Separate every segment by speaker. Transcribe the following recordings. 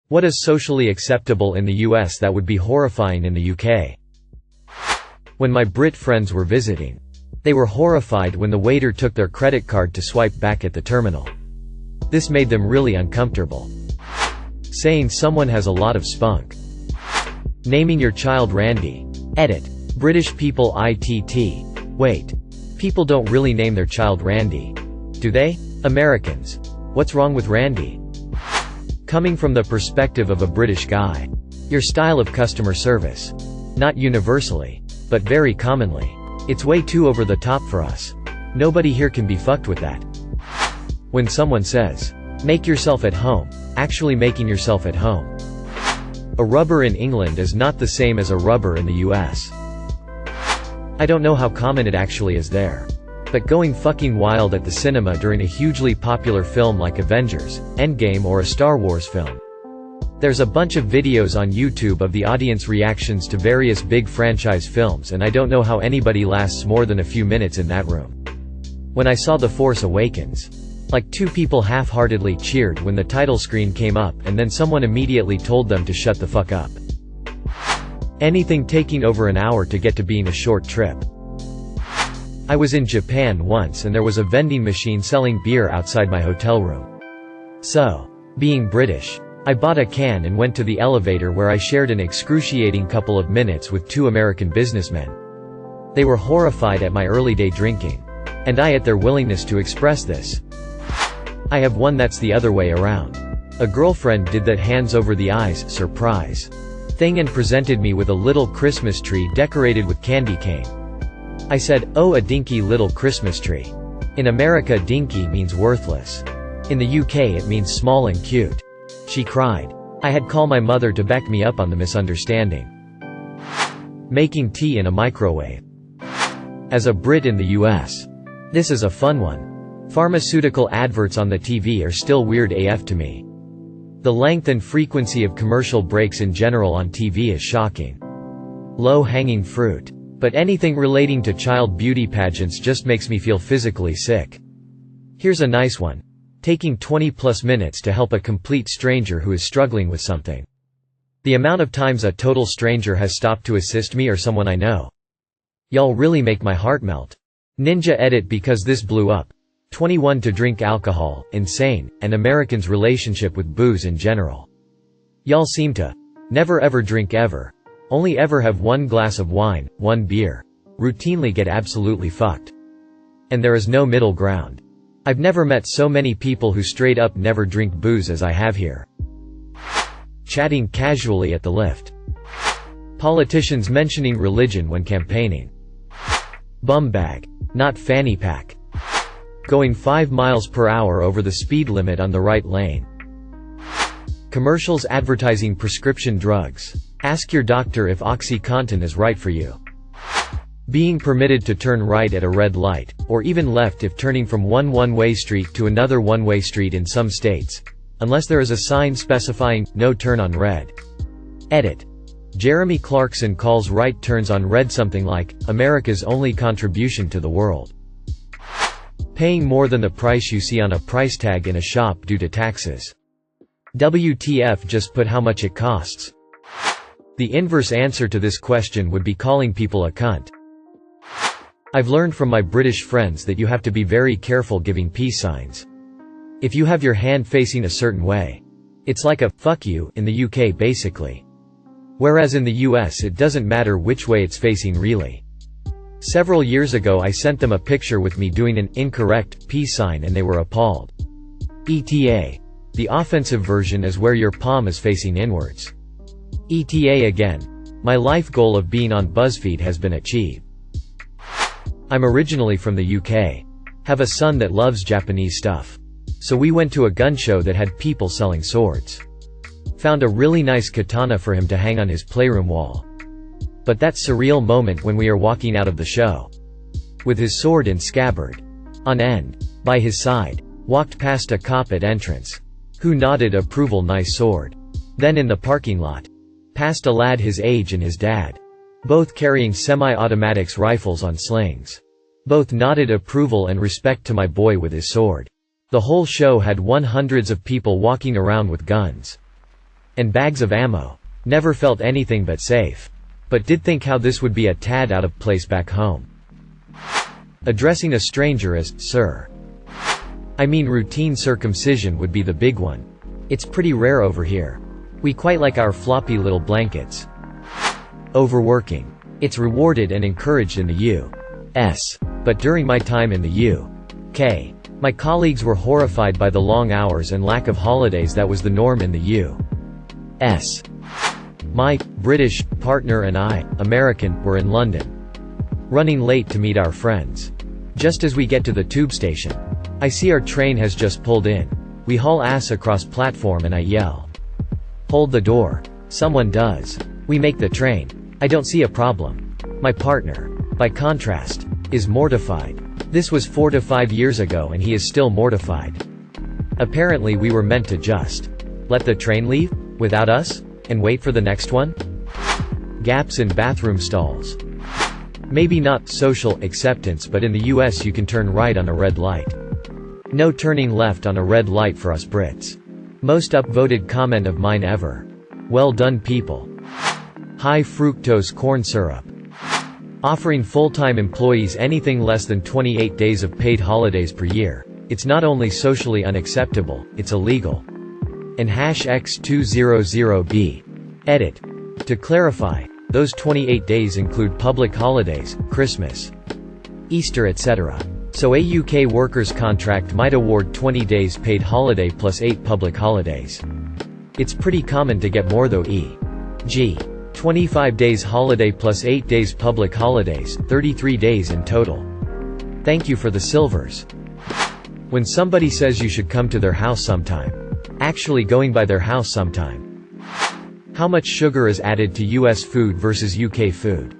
Speaker 1: What is socially acceptable in the US that would be horrifying in the UK? When my Brit friends were visiting, they were horrified when the waiter took their credit card to swipe back at the terminal. This made them really uncomfortable. Saying someone has a lot of spunk. Naming your child Randy. Edit. British people ITT. Wait. People don't really name their child Randy. Do they? Americans. What's wrong with Randy? Coming from the perspective of a British guy. Your style of customer service. Not universally, but very commonly. It's way too over the top for us. Nobody here can be fucked with that. When someone says, make yourself at home, actually making yourself at home. A rubber in England is not the same as a rubber in the US. I don't know how common it actually is there. But going fucking wild at the cinema during a hugely popular film like Avengers, Endgame or a Star Wars film. There's a bunch of videos on YouTube of the audience reactions to various big franchise films, and I don't know how anybody lasts more than a few minutes in that room. When I saw The Force Awakens, like 2 people half-heartedly cheered when the title screen came up and then someone immediately told them to shut the fuck up. Anything taking over an hour to get to being a short trip. I was in Japan once and there was a vending machine selling beer outside my hotel room. So, being British, I bought a can and went to the elevator where I shared an excruciating couple of minutes with 2 American businessmen. They were horrified at my early day drinking. And I at their willingness to express this. I have one that's the other way around. A girlfriend did that hands over the eyes surprise thing and presented me with a little Christmas tree decorated with candy cane. I said, oh, a dinky little Christmas tree. In America dinky means worthless. In the UK it means small and cute. She cried. I had called my mother to back me up on the misunderstanding. Making tea in a microwave. As a Brit in the US. This is a fun one. Pharmaceutical adverts on the TV are still weird AF to me. The length and frequency of commercial breaks in general on TV is shocking. Low-hanging fruit. But anything relating to child beauty pageants just makes me feel physically sick. Here's a nice one. Taking 20+ minutes to help a complete stranger who is struggling with something. The amount of times a total stranger has stopped to assist me or someone I know. Y'all really make my heart melt. Ninja edit because this blew up. 21 to drink alcohol, insane, and Americans' relationship with booze in general. Y'all seem to never ever drink ever. Only ever have 1 glass of wine, 1 beer. Routinely get absolutely fucked. And there is no middle ground. I've never met so many people who straight up never drink booze as I have here. Chatting casually at the lift. Politicians mentioning religion when campaigning. Bum bag. Not fanny pack. Going 5 miles per hour over the speed limit on the right lane. Commercials advertising prescription drugs. Ask your doctor if OxyContin is right for you. Being permitted to turn right at a red light, or even left if turning from one one-way street to another one-way street in some states. Unless there is a sign specifying, no turn on red. Edit. Jeremy Clarkson calls right turns on red something like, America's only contribution to the world. Paying more than the price you see on a price tag in a shop due to taxes. WTF, just put how much it costs. The inverse answer to this question would be calling people a cunt. I've learned from my British friends that you have to be very careful giving peace signs. If you have your hand facing a certain way, it's like a fuck you in the UK basically. Whereas in the US it doesn't matter which way it's facing really. Several years ago I sent them a picture with me doing an incorrect peace sign and they were appalled. ETA. The offensive version is where your palm is facing inwards. ETA again. My life goal of being on BuzzFeed has been achieved. I'm originally from the UK. Have a son that loves Japanese stuff. So we went to a gun show that had people selling swords. Found a really nice katana for him to hang on his playroom wall. But that surreal moment when we are walking out of the show. With his sword in scabbard. On end. By his side. Walked past a cop at entrance. Who nodded approval, nice sword. Then in the parking lot. Past a lad his age and his dad. Both carrying semi-automatics rifles on slings. Both nodded approval and respect to my boy with his sword. The whole show had hundreds of people walking around with guns. And bags of ammo. Never felt anything but safe. But did think how this would be a tad out of place back home. Addressing a stranger as, "Sir." I mean, routine circumcision would be the big one. It's pretty rare over here. We quite like our floppy little blankets. Overworking. It's rewarded and encouraged in the U.S. But during my time in the U.K., my colleagues were horrified by the long hours and lack of holidays that was the norm in the U.S. My British partner and I, American, were in London. Running late to meet our friends. Just as we get to the tube station, I see our train has just pulled in. We haul ass across platform and I yell, "Hold the door." Someone does. We make the train. I don't see a problem. My partner, by contrast, is mortified. This was 4 to 5 years ago and he is still mortified. Apparently we were meant to just let the train leave, without us, and wait for the next one? Gaps in bathroom stalls. Maybe not social acceptance, but in the US you can turn right on a red light. No turning left on a red light for us Brits. Most upvoted comment of mine ever. Well done people. High fructose corn syrup. Offering full-time employees anything less than 28 days of paid holidays per year. It's not only socially unacceptable, it's illegal. And #X200B. Edit. To clarify, those 28 days include public holidays, Christmas, Easter etc. So a UK workers' contract might award 20 days paid holiday plus 8 public holidays. It's pretty common to get more though, e.g. 25 days holiday plus 8 days public holidays, 33 days in total. Thank you for the silvers. When somebody says you should come to their house sometime. Actually going by their house sometime. How much sugar is added to US food versus UK food?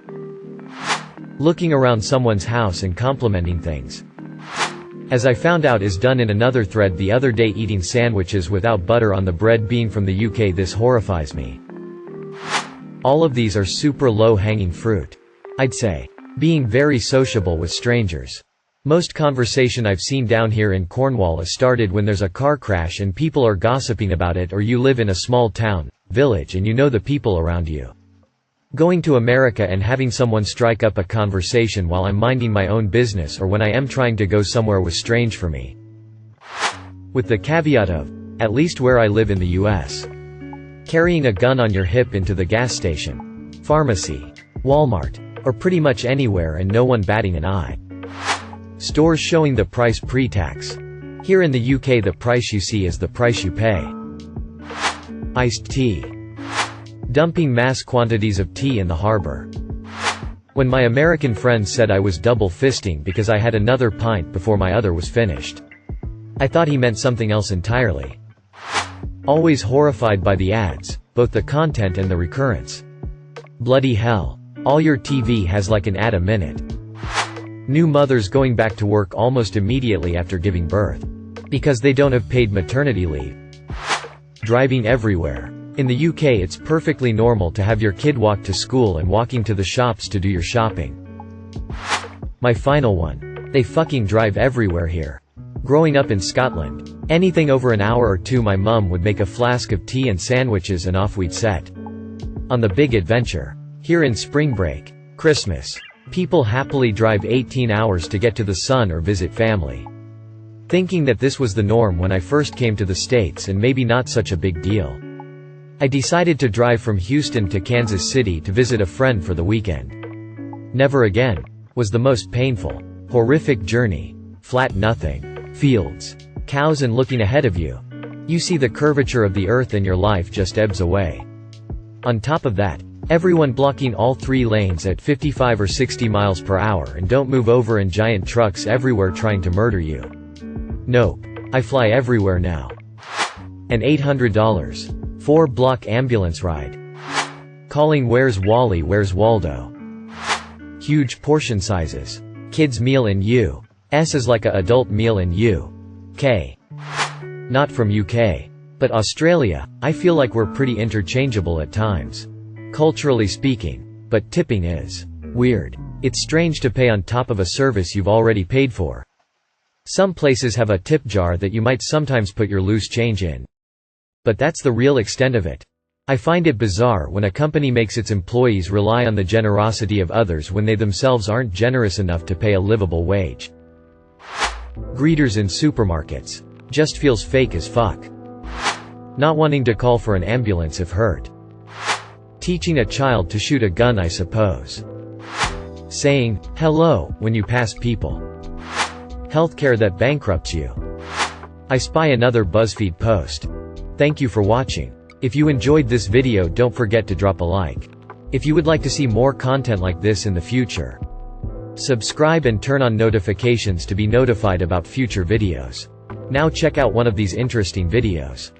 Speaker 1: Looking around someone's house and complimenting things. As I found out is done in another thread the other day, eating sandwiches without butter on the bread being from the UK. This horrifies me. All of these are super low-hanging fruit. I'd say. Being very sociable with strangers. Most conversation I've seen down here in Cornwall is started when there's a car crash and people are gossiping about it, or you live in a small town, village, and you know the people around you. Going to America and having someone strike up a conversation while I'm minding my own business or when I am trying to go somewhere was strange for me. With the caveat of, at least where I live in the US. Carrying a gun on your hip into the gas station, pharmacy, Walmart, or pretty much anywhere and no one batting an eye. Stores showing the price pre-tax. Here in the UK the price you see is the price you pay. Iced tea. Dumping mass quantities of tea in the harbor. When my American friends said I was double fisting because I had another pint before my other was finished. I thought he meant something else entirely. Always horrified by the ads, both the content and the recurrence. Bloody hell. All your TV has like an ad a minute. New mothers going back to work almost immediately after giving birth. Because they don't have paid maternity leave. Driving everywhere. In the UK it's perfectly normal to have your kid walk to school and walking to the shops to do your shopping. My final one. They fucking drive everywhere here. Growing up in Scotland, anything over an hour or two my mum would make a flask of tea and sandwiches and off we'd set. On the big adventure. Here in spring break, Christmas, people happily drive 18 hours to get to the sun or visit family. Thinking that this was the norm when I first came to the States and maybe not such a big deal. I decided to drive from Houston to Kansas City to visit a friend for the weekend. Never again. Was the most painful, horrific journey. Flat nothing. Fields. Cows and looking ahead of you. You see the curvature of the earth and your life just ebbs away. On top of that, everyone blocking all 3 lanes at 55 or 60 miles per hour and don't move over, and giant trucks everywhere trying to murder you. Nope. I fly everywhere now. An $800. 4-block ambulance ride. Calling Where's Wally Where's Waldo. Huge portion sizes. Kids meal in US is like a adult meal in UK. Not from UK. But Australia, I feel like we're pretty interchangeable at times. Culturally speaking. But tipping is weird. It's strange to pay on top of a service you've already paid for. Some places have a tip jar that you might sometimes put your loose change in. But that's the real extent of it. I find it bizarre when a company makes its employees rely on the generosity of others when they themselves aren't generous enough to pay a livable wage. Greeters in supermarkets. Just feels fake as fuck. Not wanting to call for an ambulance if hurt. Teaching a child to shoot a gun, I suppose. Saying, hello, when you pass people. Healthcare that bankrupts you. I spy another BuzzFeed post. Thank you for watching. If you enjoyed this video, don't forget to drop a like. If you would like to see more content like this in the future, subscribe and turn on notifications to be notified about future videos. Now check out one of these interesting videos.